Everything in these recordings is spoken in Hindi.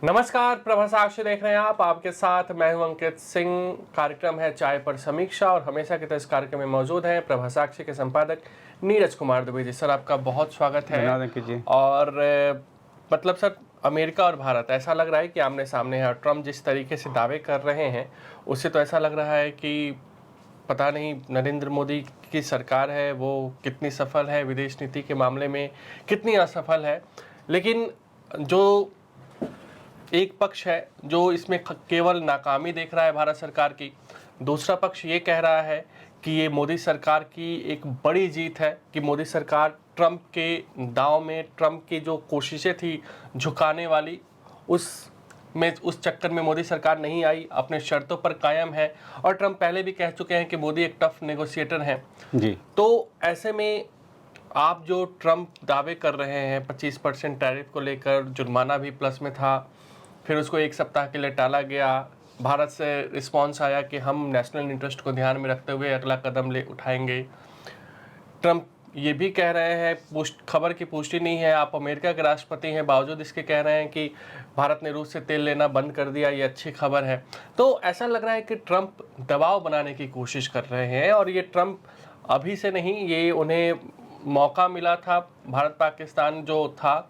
नमस्कार, प्रभा साक्षी देख रहे हैं आप। आपके साथ मैं हूं अंकित सिंह। कार्यक्रम है चाय पर समीक्षा और हमेशा की तरह इस कार्यक्रम में मौजूद हैं प्रभा साक्षी के संपादक नीरज कुमार दुबे जी। सर, आपका बहुत स्वागत है। धन्यवाद अंकित जी। और मतलब सर, अमेरिका और भारत ऐसा लग रहा है कि आमने सामने है। और ट्रम्प जिस तरीके से दावे कर रहे हैं उससे तो ऐसा लग रहा है कि पता नहीं नरेंद्र मोदी की सरकार है वो कितनी सफल है, विदेश नीति के मामले में कितनी असफल है। लेकिन जो एक पक्ष है जो इसमें केवल नाकामी देख रहा है भारत सरकार की, दूसरा पक्ष ये कह रहा है कि ये मोदी सरकार की एक बड़ी जीत है कि मोदी सरकार ट्रंप के दांव में, ट्रंप की जो कोशिशें थी झुकाने वाली, उस चक्कर में मोदी सरकार नहीं आई, अपने शर्तों पर कायम है। और ट्रंप पहले भी कह चुके हैं कि मोदी एक टफ नेगोशिएटर हैं जी। तो ऐसे में आप जो ट्रंप दावे कर रहे हैं 25% टैरिफ को लेकर, जुर्माना भी प्लस में था, फिर उसको एक सप्ताह के लिए टाला गया, भारत से रिस्पांस आया कि हम नेशनल इंटरेस्ट को ध्यान में रखते हुए अगला कदम ले उठाएंगे। ट्रंप ये भी कह रहे हैं, खबर की पुष्टि नहीं है, आप अमेरिका के राष्ट्रपति हैं, बावजूद इसके कह रहे हैं कि भारत ने रूस से तेल लेना बंद कर दिया, ये अच्छी खबर है। तो ऐसा लग रहा है कि ट्रंप दबाव बनाने की कोशिश कर रहे हैं। और ये ट्रंप अभी से नहीं, ये उन्हें मौका मिला था, भारत पाकिस्तान जो था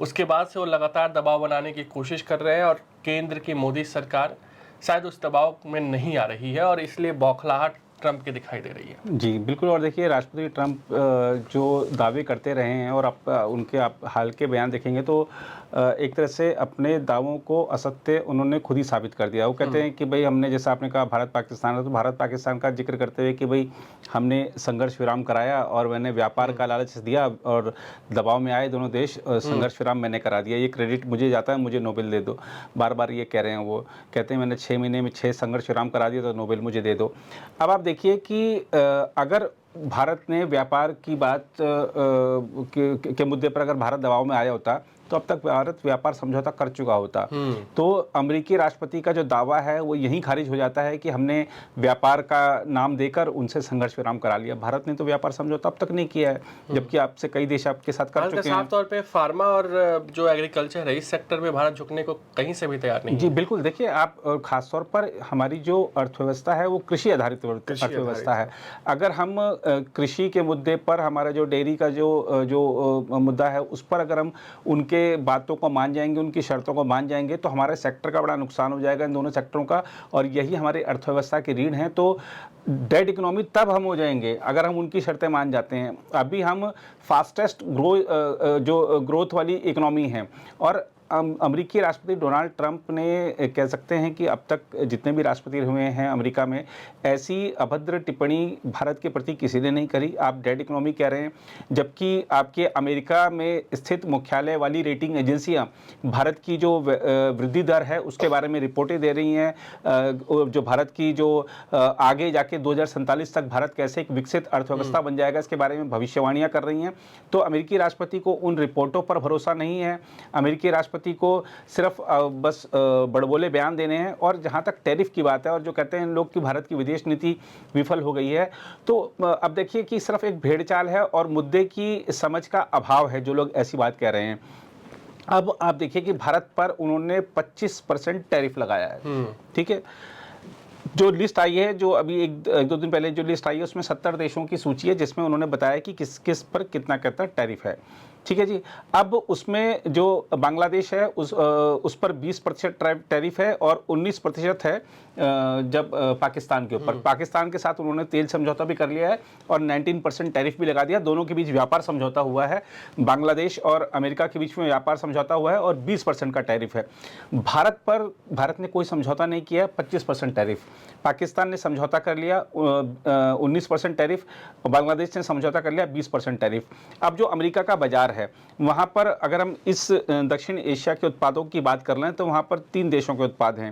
उसके बाद से वो लगातार दबाव बनाने की कोशिश कर रहे हैं। और केंद्र की मोदी सरकार शायद उस दबाव में नहीं आ रही है और इसलिए बौखलाहट ट्रंप की दिखाई दे रही है। जी बिल्कुल। और देखिए, राष्ट्रपति ट्रंप जो दावे करते रहे हैं और उनके हाल के बयान देखेंगे तो एक तरह से अपने दावों को असत्य उन्होंने खुद ही साबित कर दिया। वो कहते हैं कि भाई हमने, जैसा आपने कहा भारत पाकिस्तान है, तो भारत पाकिस्तान का जिक्र करते हुए कि भाई हमने संघर्ष विराम कराया और मैंने व्यापार का लालच दिया और दबाव में आए दोनों देश, संघर्ष विराम मैंने करा दिया, ये क्रेडिट मुझे जाता है, मुझे नोबेल दे दो। बार बार ये कह रहे हैं। वो कहते हैं मैंने 6 महीने में 6 संघर्ष विराम करा दिया तो नोबेल मुझे दे दो। अब आप देखिए कि अगर भारत ने व्यापार की बात के मुद्दे पर अगर भारत दबाव में आया होता तो अब तक भारत व्यापार समझौता कर चुका होता। तो अमेरिकी राष्ट्रपति का जो दावा है वो यहीं खारिज हो जाता है कि हमने व्यापार का नाम देकर उनसे संघर्ष विराम करा लिया। भारत ने तो व्यापार समझौता अब तक नहीं किया है, जबकि आपसे कई देश आपके साथ कर चुके हैं। साफ तौर पे फार्मा और जो एग्रीकल्चर है इस सेक्टर में भारत झुकने को कहीं से भी तैयार नहीं। जी बिल्कुल। देखिए, आप खासतौर पर हमारी जो अर्थव्यवस्था है वो कृषि आधारित अर्थव्यवस्था है। अगर हम कृषि के मुद्दे पर, हमारा जो डेयरी का जो मुद्दा है उस पर अगर हम उनके बातों को मान जाएंगे, उनकी शर्तों को मान जाएंगे तो हमारे सेक्टर का बड़ा नुकसान हो जाएगा, इन दोनों सेक्टरों का। और यही हमारी अर्थव्यवस्था की रीढ़ है। तो डेड इकोनॉमी तब हम हो जाएंगे अगर हम उनकी शर्तें मान जाते हैं। अभी हम फास्टेस्ट ग्रोथ वाली इकोनॉमी हैं। और अमेरिकी राष्ट्रपति डोनाल्ड ट्रंप ने, कह सकते हैं कि अब तक जितने भी राष्ट्रपति हुए हैं अमेरिका में, ऐसी अभद्र टिप्पणी भारत के प्रति किसी ने नहीं करी। आप डेड इकोनॉमी कह रहे हैं, जबकि आपके अमेरिका में स्थित मुख्यालय वाली रेटिंग एजेंसियां भारत की जो वृद्धि दर है उसके बारे में रिपोर्टें दे रही हैं। जो भारत की जो आगे जाके 2047 तक भारत कैसे एक विकसित अर्थव्यवस्था बन जाएगा इसके बारे में भविष्यवाणियां कर रही हैं। तो अमेरिकी राष्ट्रपति को उन रिपोर्टों पर भरोसा नहीं है। अमेरिकी राष्ट्रपति को सिर्फ बस बड़बोले बयान देने हैं। और जहां तक टैरिफ की बात है, और जो कहते हैं लोग कि भारत की विदेश नीति विफल हो गई है, तो अब देखिए कि सिर्फ एक भेड़चाल है और मुद्दे की समझ का अभाव है जो लोग ऐसी बात कह रहे हैं। अब आप देखिए कि भारत पर उन्होंने 25% टैरिफ लगाया है। ठीक है। जो लिस्ट आई है, जो अभी एक दो दिन पहले जो लिस्ट आई है, उसमें 70 देशों की सूची है जिसमें उन्होंने बताया कि किस किस पर कितना टैरिफ है। ठीक है जी। अब उसमें जो बांग्लादेश है उस पर 20% टैरिफ है और 19% है जब पाकिस्तान के ऊपर। पाकिस्तान के साथ उन्होंने तेल समझौता भी कर लिया है और 19% टैरिफ भी लगा दिया। दोनों के बीच व्यापार समझौता हुआ है। बांग्लादेश और अमेरिका के बीच में व्यापार समझौता हुआ है और 20% का टैरिफ है। भारत ने कोई समझौता नहीं किया, 25% टैरिफ। पाकिस्तान ने समझौता कर लिया 19% टैरिफ, बांग्लादेश ने समझौता कर लिया 20% टैरिफ। अब जो अमेरिका का बाजार है वहाँ पर अगर हम इस दक्षिण एशिया के उत्पादों की बात कर लें तो वहाँ पर 3 देशों के उत्पाद हैं,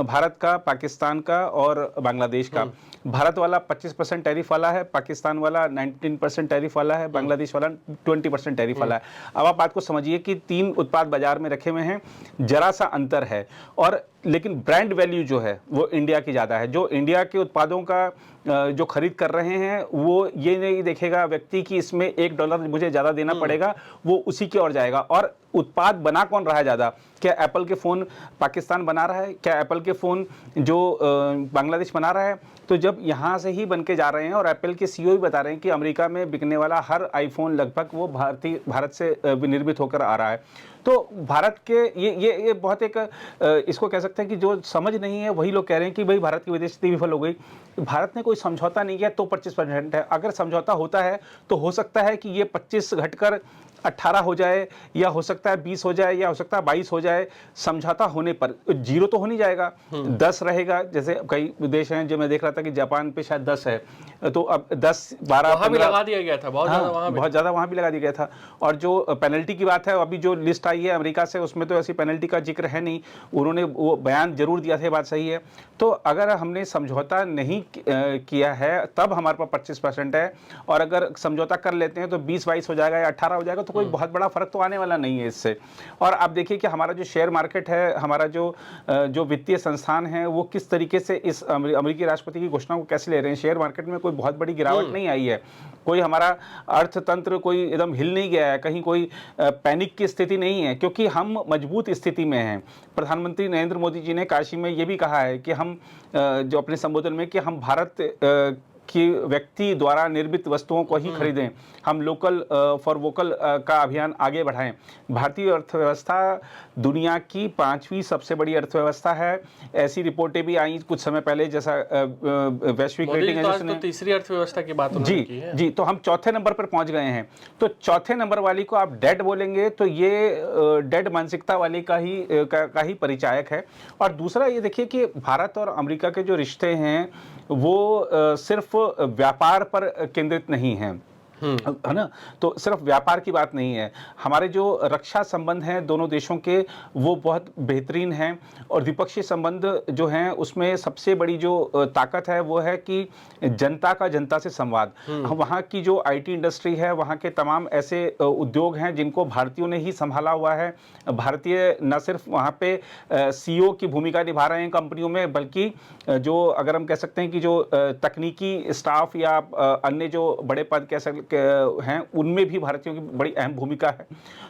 भारत का, पाकिस्तान का और बांग्लादेश का। भारत वाला 25% टैरिफ वाला है, पाकिस्तान वाला 19% टैरिफ वाला है, बांग्लादेश वाला 20% टैरिफ वाला है। अब आप बात को समझिए कि 3 उत्पाद बाजार में रखे हुए हैं, जरा सा अंतर है। और लेकिन ब्रांड वैल्यू जो है वो इंडिया की ज़्यादा है। जो इंडिया के उत्पादों का जो खरीद कर रहे हैं वो ये नहीं देखेगा व्यक्ति कि इसमें $1 मुझे ज़्यादा देना पड़ेगा, वो उसी की ओर जाएगा। और उत्पाद बना कौन रहा है ज़्यादा? क्या एप्पल के फ़ोन पाकिस्तान बना रहा है? क्या एप्पल के फ़ोन जो बांग्लादेश बना रहा है? तो जब यहाँ से ही बन के जा रहे हैं, और एप्पल के सीईओ भी बता रहे हैं कि अमेरिका में बिकने वाला हर आईफोन लगभग वो भारत से विनिर्मित होकर आ रहा है। तो भारत के ये बहुत एक इसको कह सकते हैं कि जो समझ नहीं है वही लोग कह रहे हैं कि भाई भारत की विदेश नीति विफल हो गई। भारत ने कोई समझौता नहीं किया तो 25% है। अगर समझौता होता है तो हो सकता है कि ये 25 घटकर 18 हो जाए, या हो सकता है 20 हो जाए, या हो सकता है 22 हो जाए। समझौता होने पर जीरो तो हो नहीं जाएगा, 10 रहेगा। जैसे कई देश हैं जो मैं देख रहा था कि जापान पे शायद 10 है, तो अब 10, 12, वहाँ भी लगा दिया गया था, बहुत ज़्यादा वहाँ भी लगा दिया गया था। और जो पेनल्टी की बात है, अभी जो लिस्ट आई है अमेरिका से, उसमें तो ऐसी पेनल्टी का जिक्र है नहीं। उन्होंने वो बयान जरूर दिया था, बात सही है। तो अगर हमने समझौता नहीं किया है तब हमारे पास 25% है, और अगर समझौता कर लेते हैं तो 20-22 हो जाएगा या 18 हो जाएगा, तो कोई बहुत बड़ा फर्क तो आने वाला नहीं है इससे। और आप देखिए कि हमारा जो शेयर मार्केट है, हमारा जो वित्तीय संस्थान है, वो किस तरीके से इस अमेरिकी राष्ट्रपति की घोषणा को कैसे ले रहे हैं। शेयर मार्केट में कोई बहुत बड़ी गिरावट नहीं आई है, कोई हमारा अर्थतंत्र कोई एकदम हिल नहीं गया है, कहीं कोई पैनिक की स्थिति नहीं है, क्योंकि हम मजबूत स्थिति में हैं। प्रधानमंत्री नरेंद्र मोदी जी ने काशी में ये भी कहा है कि हम जो अपने संबोधन में कि हम भारत कि व्यक्ति द्वारा निर्मित वस्तुओं को ही खरीदें, हम लोकल फॉर वोकल का अभियान आगे बढ़ाएं। भारतीय अर्थव्यवस्था दुनिया की 5वीं सबसे बड़ी अर्थव्यवस्था है। ऐसी रिपोर्टें भी आई कुछ समय पहले, जैसा वैश्विक रेटिंग एजेंसी ने, तो तीसरी अर्थव्यवस्था की बात जी की है। जी, तो हम चौथे नंबर पर पहुंच गए हैं। तो चौथे नंबर वाली को आप डेड बोलेंगे तो ये डेड मानसिकता वाली का ही परिचायक है। और दूसरा ये देखिए कि भारत और अमेरिका के जो रिश्ते हैं वो सिर्फ व्यापार पर केंद्रित नहीं हैं, है ना। तो सिर्फ व्यापार की बात नहीं है, हमारे जो रक्षा संबंध हैं दोनों देशों के वो बहुत बेहतरीन हैं। और द्विपक्षीय संबंध जो हैं उसमें सबसे बड़ी जो ताकत है वो है कि जनता का जनता से संवाद। वहाँ की जो आईटी इंडस्ट्री है, वहाँ के तमाम ऐसे उद्योग हैं जिनको भारतीयों ने ही संभाला हुआ है। भारतीय न सिर्फ वहाँ पे सीईओ की भूमिका निभा रहे हैं कंपनियों में, बल्कि जो अगर हम कह सकते हैं कि जो तकनीकी स्टाफ या अन्य जो बड़े पद कह सकते हैं उनमें भी भारतीयों की बड़ी अहम भूमिका है।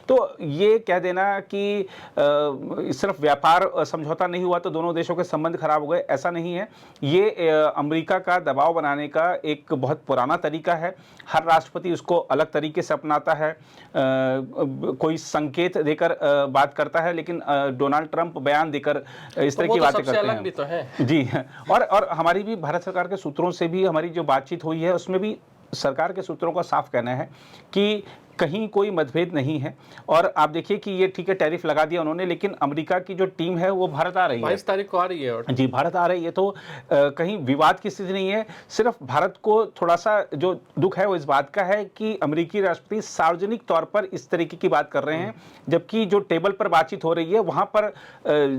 तो ये कह देना कि सिर्फ व्यापार समझौता नहीं हुआ तो दोनों देशों के संबंध खराब हो गए, ऐसा नहीं है। ये अमेरिका का दबाव बनाने का एक बहुत पुराना तरीका है। हर राष्ट्रपति उसको अलग तरीके से अपनाता है, कोई संकेत देकर बात करता है, लेकिन डोनाल्ड ट्रंप बयान देकर इस तरह की बातें करते हैं। भी तो है। जी, और हमारी भी भारत सरकार के सूत्रों से भी हमारी जो बातचीत हुई है उसमें भी सरकार के सूत्रों का साफ कहना है कि कहीं कोई मतभेद नहीं है। और आप देखिए कि ये ठीक है, टैरिफ लगा दिया उन्होंने, लेकिन अमेरिका की जो टीम है वो भारत आ रही है, 22 तारीख को आ रही है। और जी, भारत आ रही है। तो कहीं विवाद की स्थिति नहीं है। सिर्फ भारत को थोड़ा सा जो दुख है वो इस बात का है कि अमेरिकी राष्ट्रपति सार्वजनिक तौर पर इस तरीके की बात कर रहे हैं, जबकि जो टेबल पर बातचीत हो रही है वहां पर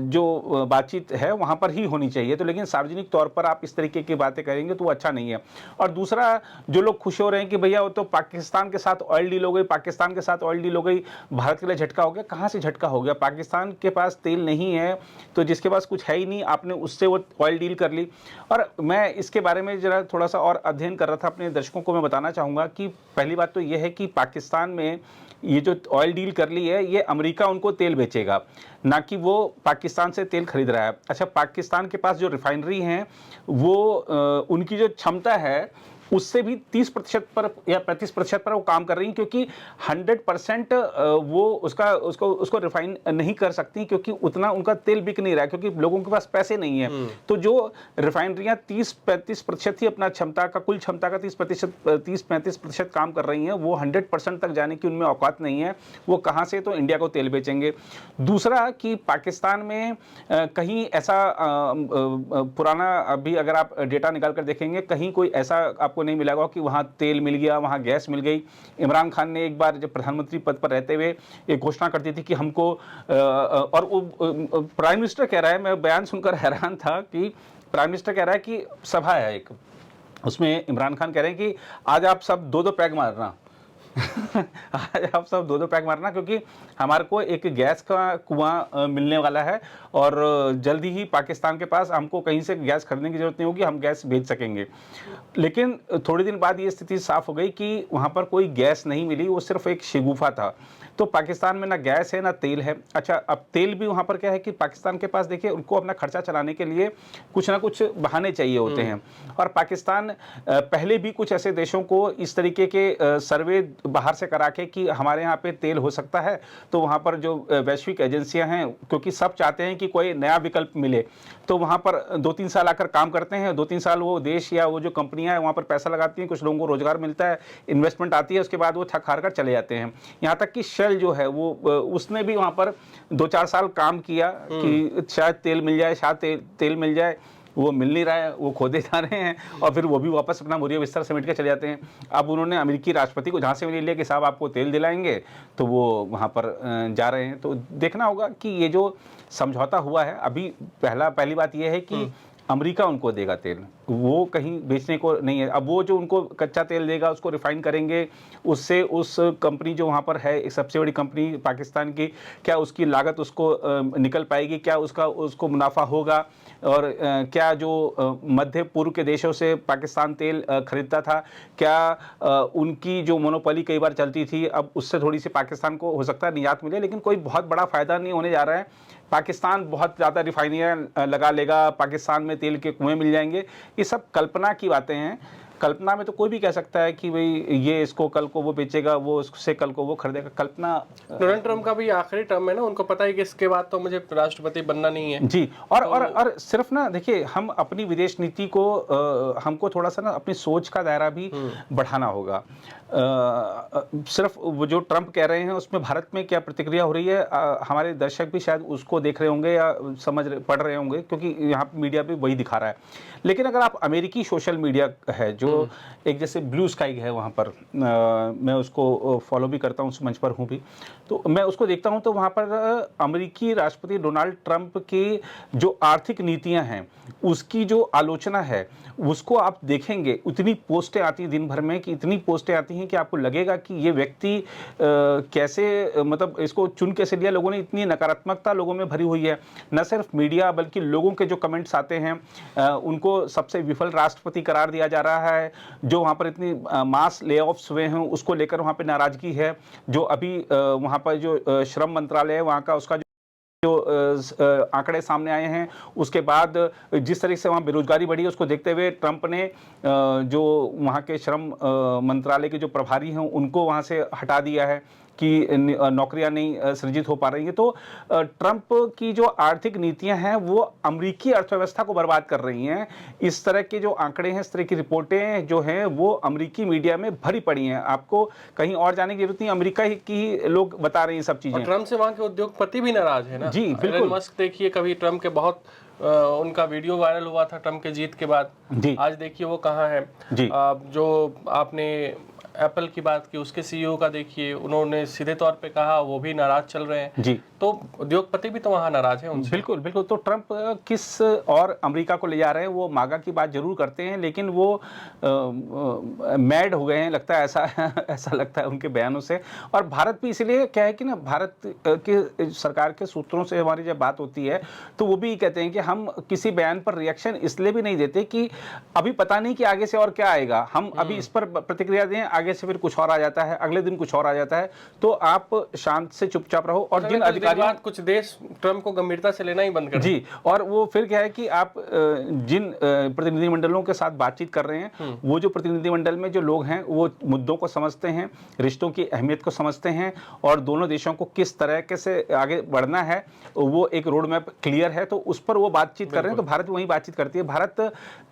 जो बातचीत है वहां पर ही होनी चाहिए। तो लेकिन सार्वजनिक तौर पर आप इस तरीके की बातें करेंगे तो वो अच्छा नहीं है। और दूसरा, जो लोग खुश हो रहे हैं कि भैया वो तो पाकिस्तान के साथ ऑयल डील हो गई, पाकिस्तान के साथ ऑयल डील हो गई, भारत के लिए झटका हो गया। कहां से झटका हो गया? पाकिस्तान के पास तेल नहीं है तो जिसके पास कुछ है ही नहीं, आपने उससे वो ऑयल डील कर ली। और मैं इसके बारे में जरा थोड़ा सा और अध्ययन कर रहा था, अपने दर्शकों को मैं बताना चाहूंगा कि पहली बात तो यह है कि पाकिस्तान में ये जो ऑयल डील कर ली है, ये अमेरिका उनको तेल बेचेगा, ना कि वो पाकिस्तान से तेल खरीद रहा है। अच्छा, पाकिस्तान के पास जो रिफाइनरी हैं वो उनकी जो क्षमता है उससे भी 30% पर या 35% पर वो काम कर रही हैं, क्योंकि 100% वो उसको रिफाइन नहीं कर सकती, क्योंकि उतना उनका तेल बिक नहीं रहा है, क्योंकि लोगों के पास पैसे नहीं है। तो जो रिफाइनरियां 30-35% ही अपना क्षमता का, कुल क्षमता का 30-35% काम कर रही हैं, वो 100% तक जाने की उनमें औकात नहीं है। वो कहाँ से? तो इंडिया को तेल बेचेंगे। दूसरा कि पाकिस्तान में कहीं ऐसा पुराना, अभी अगर आप डेटा निकाल कर देखेंगे, कहीं कोई ऐसा आपको नहीं मिलेगा कि वहां तेल मिल गया, वहां गैस मिल गई। इमरान खान ने एक बार जब प्रधानमंत्री पद पर रहते हुए एक घोषणा कर दी थी कि हमको, और वो प्राइम मिनिस्टर कह रहा है, मैं बयान सुनकर हैरान था कि प्राइम मिनिस्टर कह रहा है कि सभा है एक, उसमें इमरान खान कह रहे हैं कि आज आप सब 2-2 पैग मारना। आज आप सब 2-2 पैक मारना, क्योंकि हमारे को एक गैस का कुआं मिलने वाला है और जल्दी ही पाकिस्तान के पास हमको कहीं से गैस खरीदने की जरूरत नहीं होगी, हम गैस भेज सकेंगे। लेकिन थोड़े दिन बाद ये स्थिति साफ हो गई कि वहाँ पर कोई गैस नहीं मिली, वो सिर्फ एक शगुफा था। तो पाकिस्तान में ना गैस है ना तेल है। अच्छा, अब तेल भी वहाँ पर क्या है कि पाकिस्तान के पास देखिए उनको अपना खर्चा चलाने के लिए कुछ ना कुछ बहाने चाहिए होते हैं, और पाकिस्तान पहले भी कुछ ऐसे देशों को इस तरीके के सर्वे बाहर से करा के कि हमारे यहाँ पे तेल हो सकता है, तो वहाँ पर जो वैश्विक एजेंसियां हैं, क्योंकि सब चाहते हैं कि कोई नया विकल्प मिले, तो वहाँ पर 2-3 साल आकर काम करते हैं, 2-3 साल वो देश या वो जो कंपनियां हैं वहाँ पर पैसा लगाती हैं, कुछ लोगों को रोजगार मिलता है, इन्वेस्टमेंट आती है, उसके बाद वो थक हार कर चले जाते हैं। यहाँ तक कि शेल जो है वो उसने भी वहाँ पर 2-4 साल काम किया कि शायद तेल मिल जाए, शायद तेल मिल जाए, वो मिल नहीं रहा है, वो खोदे जा रहे हैं और फिर वो भी वापस अपना बोरिया बिस्तर समेट के चले जाते हैं। अब उन्होंने अमेरिकी राष्ट्रपति को जहाँ से मिल लिया कि साहब आपको तेल दिलाएंगे, तो वो वहाँ पर जा रहे हैं। तो देखना होगा कि ये जो समझौता हुआ है, अभी पहली बात ये है कि अमेरिका उनको देगा तेल, वो कहीं बेचने को नहीं है। अब वो जो उनको कच्चा तेल देगा उसको रिफाइन करेंगे, उससे उस कंपनी जो वहाँ पर है एक सबसे बड़ी कंपनी पाकिस्तान की, क्या उसकी लागत उसको निकल पाएगी, क्या उसको मुनाफा होगा, और क्या जो मध्य पूर्व के देशों से पाकिस्तान तेल खरीदता था, क्या उनकी जो मोनोपोली कई बार चलती थी, अब उससे थोड़ी सी पाकिस्तान को हो सकता है निजात मिले, लेकिन कोई बहुत बड़ा फायदा नहीं होने जा रहा है। पाकिस्तान बहुत ज़्यादा रिफाइनरियाँ लगा लेगा, पाकिस्तान में तेल के कुएं मिल जाएंगे, ये सब कल्पना की बातें हैं। कल्पना में तो कोई भी कह सकता है कि भाई ये इसको कल को वो बेचेगा, वो उससे कल को वो खरीदेगा, कल्पना। डोनाल्ड ट्रम्प का भी आखिरी टर्म है ना, उनको पता है कि इसके बाद तो मुझे राष्ट्रपति बनना नहीं है जी। और सिर्फ ना देखिए, हम अपनी विदेश नीति को हमको थोड़ा सा ना अपनी सोच का दायरा भी बढ़ाना होगा। सिर्फ वो जो ट्रम्प कह रहे हैं उसमें भारत में क्या प्रतिक्रिया हो रही है, हमारे दर्शक भी शायद उसको देख रहे होंगे या पढ़ रहे होंगे, क्योंकि यहाँ मीडिया भी वही दिखा रहा है। लेकिन अगर आप अमेरिकी सोशल मीडिया है जो एक जैसे ब्लू स्काई है, वहाँ पर मैं उसको फॉलो भी करता हूँ, उस मंच पर हूँ भी, तो मैं उसको देखता हूँ, तो वहाँ पर अमेरिकी राष्ट्रपति डोनाल्ड ट्रंप की जो आर्थिक नीतियाँ हैं उसकी जो आलोचना है उसको आप देखेंगे, इतनी पोस्टें आती हैं दिन भर में, कि इतनी पोस्टें आती हैं कि आपको लगेगा कि ये व्यक्ति कैसे, मतलब इसको चुन कैसे लिया लोगों ने। इतनी नकारात्मकता लोगों में भरी हुई है, न सिर्फ मीडिया बल्कि लोगों के जो कमेंट्स आते हैं उनको सबसे विफल राष्ट्रपति करार दिया जा रहा है। जो वहाँ पर इतनी मास ले ऑफ्स हुए हैं उसको लेकर वहाँ पर नाराजगी है। जो अभी वहाँ पर जो श्रम मंत्रालय है वहाँ का, उसका जो आंकड़े सामने आए हैं, उसके बाद जिस तरीके से वहाँ बेरोजगारी बढ़ी है उसको देखते हुए ट्रंप ने जो वहाँ के श्रम मंत्रालय के जो प्रभारी हैं उनको वहाँ से हटा दिया है कि नौकरियां नहीं सृजित हो पा रही हैं। तो ट्रंप की जो आर्थिक नीतियां हैं वो अमेरिकी अर्थव्यवस्था को बर्बाद कर रही हैं। इस तरह के जो आंकड़े हैं, इस तरह की रिपोर्टें जो हैं वो अमेरिकी मीडिया में भरी पड़ी हैं, आपको कहीं और जाने की जरूरत नहीं, अमेरिका की लोग बता रहे हैं सब चीजें। ट्रंप से वहाँ के उद्योगपति भी नाराज है ना। जी बिल्कुल। एलन मस्क देखिए, कभी ट्रंप के बहुत उनका वीडियो वायरल हुआ था ट्रंप के जीत के बाद, आज देखिए वो कहाँ है। जो आपने एप्पल की बात की, उसके सीईओ का देखिए, उन्होंने सीधे तौर पे कहा, वो भी नाराज चल रहे हैं जी। तो उद्योगपति भी तो वहाँ नाराज हैं उनसे। बिल्कुल बिल्कुल। तो ट्रंप किस और अमेरिका को ले जा रहे हैं, वो मागा की बात जरूर करते हैं, लेकिन वो मैड हो गए हैं लगता है, ऐसा लगता है उनके बयानों से। और भारत भी इसलिए क्या है कि ना, भारत के सरकार के सूत्रों से हमारी जब बात होती है तो वो भी कहते हैं कि हम किसी बयान पर रिएक्शन इसलिए भी नहीं देते कि अभी पता नहीं कि आगे से और क्या आएगा, हम अभी इस पर प्रतिक्रिया दें, आगे से फिर कुछ और आ जाता है, अगले दिन कुछ और आ जाता है, तो आप शांत से चुपचाप रहो। और जिन अधिकारियों, कुछ देश ट्रंप को गंभीरता से लेना ही बंद कर जी, और वो फिर क्या है कि आप जिन प्रतिनिधिमंडलों के साथ बातचीत कर रहे हैं, वो जो प्रतिनिधिमंडल में जो लोग हैं वो मुद्दों को समझते हैं, रिश्तों की अहमियत को समझते हैं, और दोनों देशों को किस तरह से आगे बढ़ना है वो एक रोड मैप क्लियर है, तो उस पर वो बातचीत कर रहे हैं। तो भारत वही बातचीत करती है। भारत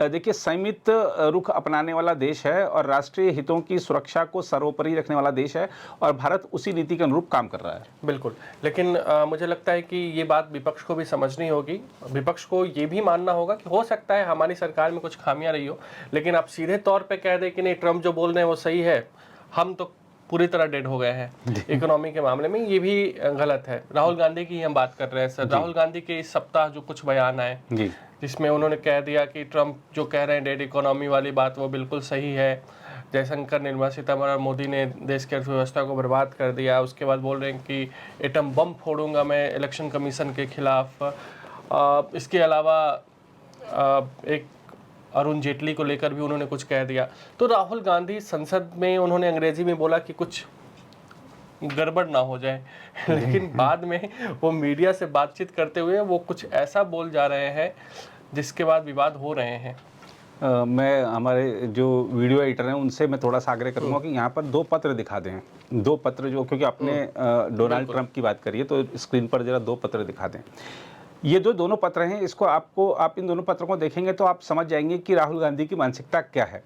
देखिए संयमित रुख अपनाने वाला देश है और राष्ट्रीय हितों की सुरक्षा को सर्वोपरि रखने वाला देश है, और भारत उसी नीति के अनुरूप काम कर रहा है। बिल्कुल। लेकिन मुझे लगता है कि ये बात विपक्ष को भी समझनी होगी, विपक्ष को ये भी मानना होगा कि हो सकता है हमारी सरकार में कुछ खामियां रही हो, लेकिन आप सीधे तौर पे कह दें कि नहीं ट्रंप जो बोल रहे हैं वो सही है, हम तो पूरी तरह डेड हो गए हैं इकोनॉमी के मामले में, ये भी गलत है। राहुल गांधी की हम बात कर रहे हैं सर, राहुल गांधी के इस सप्ताह जो कुछ बयान आए जिसमें उन्होंने कह दिया कि ट्रंप जो कह रहे हैं डेड इकोनॉमी वाली बात वो बिल्कुल सही है, जयशंकर, निर्मला सीतारमण और मोदी ने देश की अर्थव्यवस्था को बर्बाद कर दिया। उसके बाद बोल रहे हैं कि एटम बम फोड़ूंगा मैं इलेक्शन कमीशन के खिलाफ। इसके अलावा एक अरुण जेटली को लेकर भी उन्होंने कुछ कह दिया। तो राहुल गांधी संसद में उन्होंने अंग्रेजी में बोला कि कुछ गड़बड़ ना हो जाए लेकिन बाद में वो मीडिया से बातचीत करते हुए वो कुछ ऐसा बोल जा रहे हैं जिसके बाद विवाद हो रहे हैं। मैं हमारे जो वीडियो एडिटर हैं उनसे मैं थोड़ा सा आग्रह करूंगा कि यहाँ पर 2 पत्र दिखा दें, 2 पत्र जो, क्योंकि आपने डोनाल्ड ट्रंप की बात करी है तो स्क्रीन पर जरा 2 पत्र दिखा दें। ये दोनों पत्र हैं, इसको आप इन दोनों पत्रों को देखेंगे तो आप समझ जाएंगे कि राहुल गांधी की मानसिकता क्या है।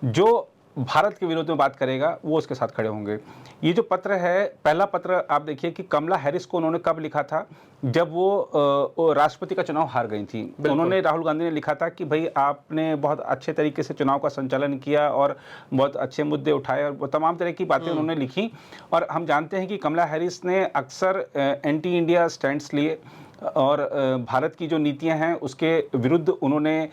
जो भारत के विरोध में बात करेगा वो उसके साथ खड़े होंगे। ये जो पत्र है, पहला पत्र आप देखिए कि कमला हैरिस को उन्होंने कब लिखा था, जब वो राष्ट्रपति का चुनाव हार गई थी। उन्होंने, राहुल गांधी ने लिखा था कि भाई आपने बहुत अच्छे तरीके से चुनाव का संचालन किया और बहुत अच्छे मुद्दे उठाए और तमाम तरह की बातें उन्होंने लिखी। और हम जानते हैं कि कमला हैरिस ने अक्सर एंटी इंडिया स्टैंड्स लिए और भारत की जो नीतियां हैं उसके विरुद्ध उन्होंने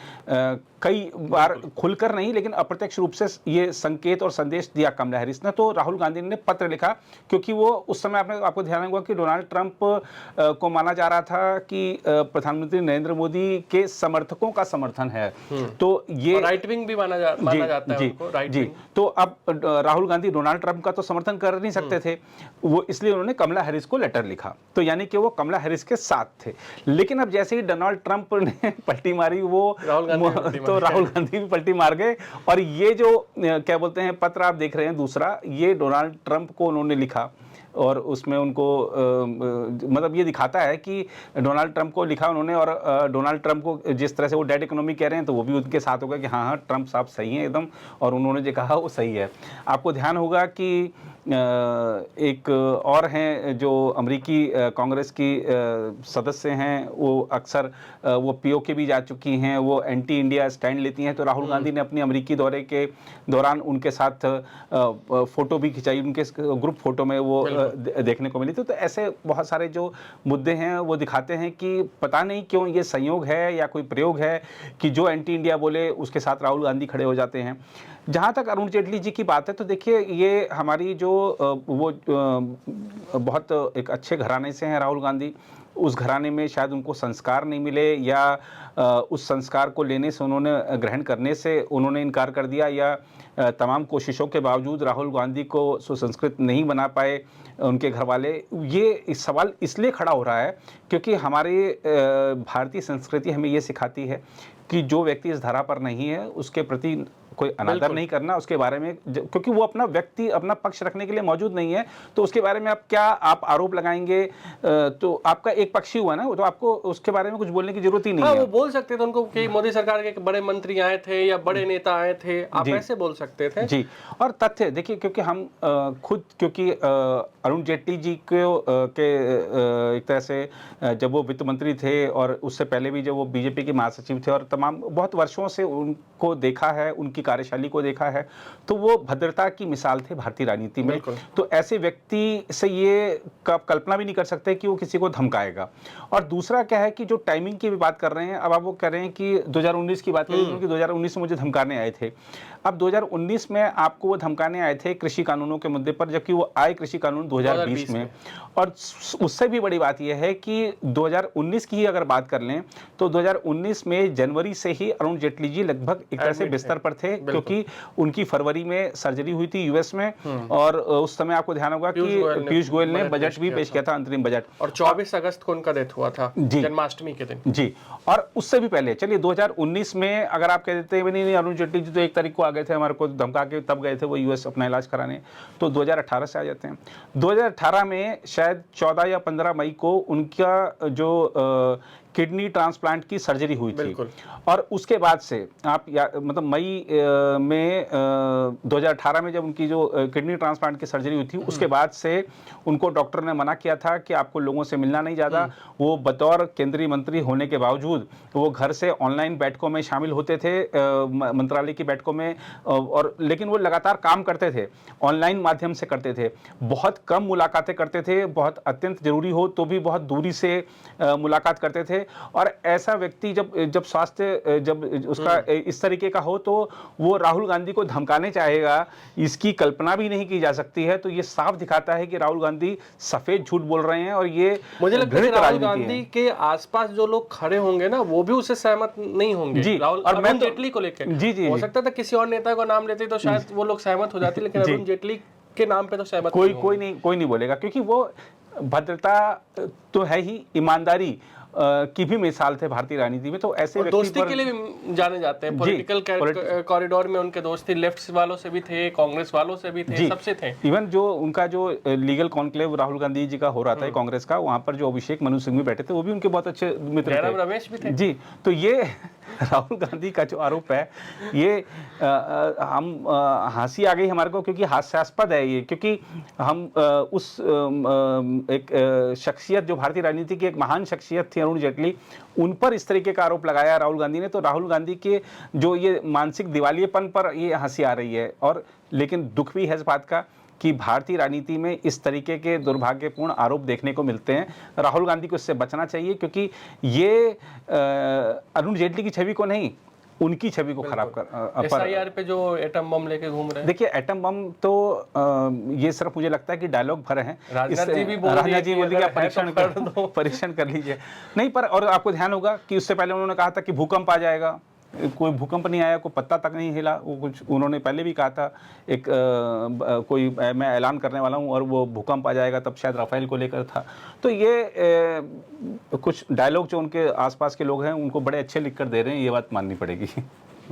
कई बार खुलकर नहीं लेकिन अप्रत्यक्ष रूप से ये संकेत और संदेश दिया कमला हैरिस ने। तो राहुल गांधी ने पत्र लिखा क्योंकि वो उस समय आपको ध्यान होगा कि डोनाल्ड ट्रंप को माना जा रहा था कि प्रधानमंत्री नरेंद्र मोदी के समर्थकों का समर्थन है। तो ये राइट विंग भी माना जाता है उनको, राइट विंग। तो अब राहुल गांधी डोनाल्ड ट्रंप का तो समर्थन कर नहीं सकते थे, वो इसलिए उन्होंने कमला हैरिस को लेटर लिखा। तो यानी कि वो कमला हैरिस के साथ थे। लेकिन अब जैसे ही डोनाल्ड ट्रंप ने पलटी मारी वो तो राहुल गांधी भी पलटी मार गए। और ये जो क्या बोलते हैं पत्र आप देख रहे हैं दूसरा, ये डोनाल्ड ट्रंप को उन्होंने लिखा और उसमें उनको मतलब ये दिखाता है कि डोनाल्ड ट्रंप को लिखा उन्होंने और डोनाल्ड ट्रंप को जिस तरह से वो डेड इकोनॉमी कह रहे हैं तो वो भी उनके साथ होगा कि हाँ ट्रंप साहब सही हैं एकदम, और उन्होंने जो कहा वो सही है। आपको ध्यान होगा कि एक और हैं जो अमेरिकी कांग्रेस की सदस्य हैं, वो अक्सर वो पीओके भी जा चुकी हैं, वो एंटी इंडिया स्टैंड लेती हैं। तो राहुल गांधी ने अपनी अमेरिकी दौरे के दौरान उनके साथ फोटो भी खिंचाई, उनके ग्रुप फोटो में वो देखने को मिली। तो ऐसे बहुत सारे जो मुद्दे हैं वो दिखाते हैं कि पता नहीं क्यों ये संयोग है या कोई प्रयोग है कि जो एंटी इंडिया बोले उसके साथ राहुल गांधी खड़े हो जाते हैं। जहाँ तक अरुण जेटली जी की बात है तो देखिए ये हमारी जो वो बहुत एक अच्छे घराने से हैं राहुल गांधी। उस घराने में शायद उनको संस्कार नहीं मिले या उस संस्कार को लेने से उन्होंने ग्रहण करने से उन्होंने इनकार कर दिया, या तमाम कोशिशों के बावजूद राहुल गांधी को सुसंस्कृत नहीं बना पाए उनके घर वाले। ये सवाल इसलिए खड़ा हो रहा है क्योंकि हमारी भारतीय संस्कृति हमें ये सिखाती है कि जो व्यक्ति इस धरा पर नहीं है उसके प्रति कोई अनादर नहीं करना, उसके बारे में क्योंकि वो अपना पक्ष रखने के लिए मौजूद नहीं है तो उसके बारे में आप आरोप लगाएंगे तो आपका एक पक्ष ही हुआ ना, तो आपको उसके बारे में कुछ बोलने की जरूरत ही नहीं है। वो बोल सकते थे उनको कि मोदी सरकार के बड़े मंत्री आए थे या बड़े नेता आए थे, आप ऐसे बोल सकते थे जी। और तथ्य देखिए, क्योंकि हम खुद क्योंकि अरुण जेटली जी के एक तरह से जब वो वित्त मंत्री थे और उससे पहले भी जब वो बीजेपी के महासचिव थे और तमाम बहुत वर्षों से उनको देखा है, उनकी कार्यशैली को देखा है, तो वो भद्रता की मिसाल थे भारतीय राजनीति में। तो ऐसे व्यक्ति से ये कल्पना भी नहीं कर सकते कि वो किसी को धमकाएगा। और दूसरा क्या है कि जो टाइमिंग की भी बात कर रहे हैं, अब आप वो कह रहे हैं कि 2019 की बात करें क्योंकि 2019 में मुझे धमकाने आए थे। अब 2019 में आपको वो धमकाने आए थे कृषि कानूनों के मुद्दे पर, जबकि वो आए कृषि कानून 2020 में। और उससे भी बड़ी बात यह है कि 2019 की ही अगर बात कर लें तो 2019 में जनवरी से ही अरुण जेटली जी लगभग एक तरह से बिस्तर पर थे क्योंकि उनकी फरवरी में सर्जरी हुई थी यूएस में। और उस समय आपको ध्यान होगा कि पीयूष गोयल ने बजट भी पेश किया था, अंतरिम बजट। और 24 अगस्त को उनका डेथ हुआ था, जन्माष्टमी के दिन जी। और उससे भी पहले चलिए 2019 में अगर आप कह देते हैं नहीं अरुण जेटली जी तो 1 तारीख को आ गए थे, हमारे को धमका के तब गए थे वो यूएस अपना इलाज कराने, तो 2018 से आ जाते हैं। 2018 में शायद 14 या 15 मई को उनका जो किडनी ट्रांसप्लांट की सर्जरी हुई थी। और उसके बाद से आप मतलब मई में 2018 में जब उनकी जो किडनी ट्रांसप्लांट की सर्जरी हुई थी उसके बाद से उनको डॉक्टर ने मना किया था कि आपको लोगों से मिलना नहीं ज़्यादा। वो बतौर केंद्रीय मंत्री होने के बावजूद वो घर से ऑनलाइन बैठकों में शामिल होते थे, मंत्रालय की बैठकों में, और लेकिन वो लगातार काम करते थे, ऑनलाइन माध्यम से करते थे, बहुत कम मुलाकातें करते थे, बहुत अत्यंत जरूरी हो तो भी बहुत दूरी से मुलाकात करते थे। और ऐसा व्यक्ति जब स्वास्थ्य जब उसका इस तरीके का हो तो वो राहुल गांधी को धमकाने चाहेगा, इसकी कल्पना भी नहीं की जा सकती है। तो ये साफ दिखाता है कि राहुल गांधी सफेद झूठ बोल रहे हैं और ये मुझे लगता है कि राहुल गांधी के आसपास जो लोग खड़े होंगे ना वो भी उससे सहमत नहीं होंगे जी, राहुल और अरुण जेटली को लेकर। जी हो सकता था किसी और नेता को नाम लेते तो शायद वो लोग सहमत हो जाते, लेकिन अरुण जेटली के नाम पे तो सहमत कोई नहीं बोलेगा, क्योंकि वो भद्रता तो है ही, ईमानदारी की भी मिसाल थे भारतीय राजनीति में। तो ऐसे व्यक्ति दोस्ती के लिए भी जाने जाते हैं, पॉलिटिकल कॉरिडोर में उनके दोस्ती लेफ्ट वालों से भी थे, कांग्रेस वालों से भी थे, सबसे थे। इवन जो उनका जो लीगल कॉन्क्लेव राहुल गांधी जी का हो रहा था कांग्रेस का, वहां पर जो अभिषेक मनु सिंह भी बैठे थे, वो भी उनके बहुत अच्छे मित्र थे, रमेश भी थे। जी, तो ये राहुल गांधी का जो आरोप है ये हम हंसी आ गई हमारे को, क्योंकि हास्यास्पद है ये, क्योंकि हम उस एक शख्सियत जो भारतीय राजनीति की एक महान शख्सियत थी अरुण जेटली, उन पर इस तरीके का आरोप लगाया राहुल गांधी ने। तो राहुल गांधी के जो ये मानसिक दिवालियेपन पर ये हंसी आ रही है। और लेकिन दुख भी है इस बात का कि भारतीय राजनीति में इस तरीके के दुर्भाग्यपूर्ण आरोप देखने को मिलते हैं। राहुल गांधी को इससे बचना चाहिए, क्योंकि ये अरुण जेटली की छवि को नहीं, उनकी छवि को खराब कर एसआईआर पे जो एटम बम लेके घूम रहे हैं। देखिए, एटम बम तो ये सिर्फ मुझे लगता है कि डायलॉग भर हैं। राजनाथ जी भी बोल दिया परीक्षण कर लीजिए। नहीं, पर और आपको ध्यान होगा कि उससे पहले उन्होंने कहा था कि भूकंप आ जाएगा, कोई भूकंप नहीं आया, कोई पत्ता तक नहीं हिला। वो कुछ उन्होंने पहले भी कहा था, एक कोई मैं ऐलान करने वाला हूँ और वो भूकंप आ जाएगा, तब शायद राफेल को लेकर था। तो ये कुछ डायलॉग जो उनके आसपास के लोग हैं उनको बड़े अच्छे लिख कर दे रहे हैं, ये बात माननी पड़ेगी।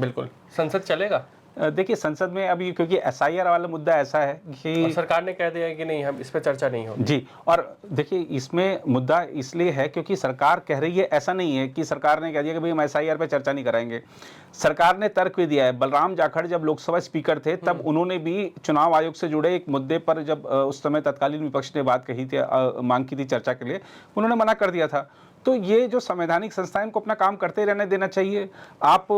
बिल्कुल। संसद चलेगा? देखिए, संसद में अभी क्योंकि एसआईआर वाला मुद्दा ऐसा है कि सरकार ने कह दिया है कि नहीं, हम इस पे चर्चा नहीं होगी। जी, और देखिए इसमें मुद्दा इसलिए है क्योंकि सरकार कह रही है, ऐसा नहीं है कि सरकार ने कह दिया कि भाई हम एसआईआर पे चर्चा नहीं कराएंगे। सरकार ने तर्क भी दिया है। बलराम जाखड़ जब लोकसभा स्पीकर थे तब उन्होंने भी चुनाव आयोग से जुड़े एक मुद्दे पर, जब उस समय तत्कालीन विपक्ष ने बात कही थी, मांग की थी चर्चा के लिए, उन्होंने मना कर दिया था। तो ये जो संवैधानिक संस्थाएं को अपना काम करते रहने देना चाहिए। आप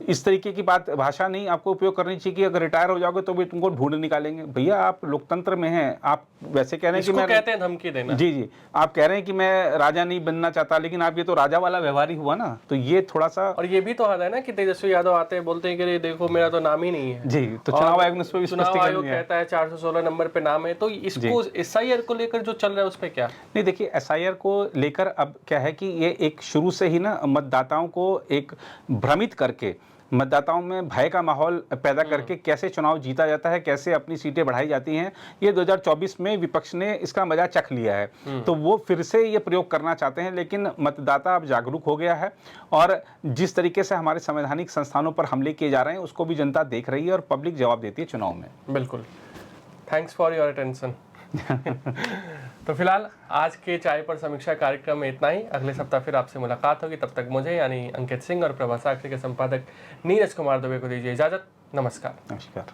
इस तरीके की भाषा नहीं आपको उपयोग करनी चाहिए कि अगर रिटायर हो जाओगे तो भी तुमको ढूंढ निकालेंगे। भैया, आप लोकतंत्र में हैं, आप वैसे कह रहे हैं कि मैं, कहते हैं धमकी देना। जी, आप कह रहे हैं कि मैं राजा नहीं बनना चाहता, लेकिन आप ये तो राजा वाला व्यवहार ही हुआ ना। तो ये थोड़ा सा, और ये भी तो है ना कि तेजस्वी यादव आते हैं, बोलते हैं कि देखो मेरा तो नाम ही नहीं है। जी, तो चुनाव आयोग ने चुनाव आयोग कहता है 416 नंबर पे नाम है। तो इसको एसआईआर को लेकर जो चल रहा है उस पर क्या? नहीं, देखिए, एसआईआर को लेकर अब क्या है कि ये एक शुरू से ही ना मतदाताओं को एक भ्रमित करके, मतदाताओं में भय का माहौल पैदा करके कैसे चुनाव जीता जाता है, कैसे अपनी सीटें बढ़ाई जाती हैं, ये 2024 में विपक्ष ने इसका मजा चख लिया है। तो वो फिर से ये प्रयोग करना चाहते हैं। लेकिन मतदाता अब जागरूक हो गया है और जिस तरीके से हमारे संवैधानिक संस्थानों पर हमले किए जा रहे हैं उसको भी जनता देख रही है और पब्लिक जवाब देती है चुनाव में। बिल्कुल। Thanks for your attention. तो फिलहाल आज के चाय पर समीक्षा कार्यक्रम में इतना ही। अगले सप्ताह फिर आपसे मुलाकात होगी। तब तक मुझे यानी अंकित सिंह और प्रभा साक्षी के संपादक नीरज कुमार दुबे को दीजिए इजाजत। नमस्कार। नमस्कार।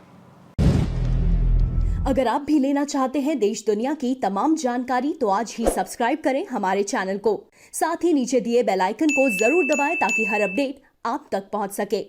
अगर आप भी लेना चाहते हैं देश दुनिया की तमाम जानकारी तो आज ही सब्सक्राइब करें हमारे चैनल को। साथ ही नीचे दिए बेल आइकन को जरूर दबाएं ताकि हर अपडेट आप तक पहुंच सके।